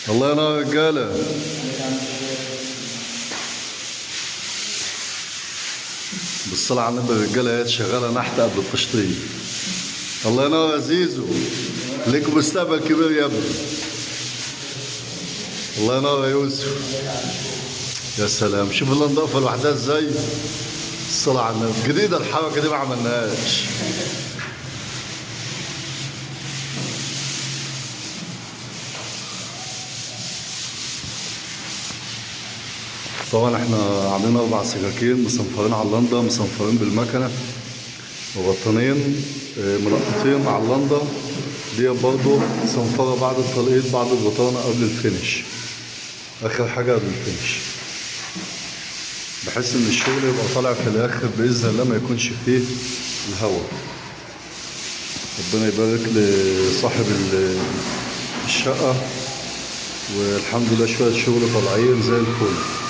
الله ينور رجاله. بالصلاة على النبي الرجاله هي شغاله نحت قبل التشطيب. الله ينور يا زيزو، ليك مستقبل كبير يا ابني. الله ينور يا يوسف. يا سلام، شوف النظافه لوحدها ازاي. الصلاة على النبي، جديده الحركه دي ما عملناهاش. طبعا احنا عاملين 4 سكاكين مصنفرين على اللندا، مصنفرين بالمكنه، وبطانين منقطين على اللندا دي برضه صنفره بعد التلقيط بعد البطانه قبل الفينش، اخر حاجه قبل الفينش، بحيث ان الشغل يبقى طالع في الاخر باذن الله ما يكونش فيه الهواء. ربنا يبارك لصاحب الشقه، والحمد لله شويه شغل طالعين زي الفل.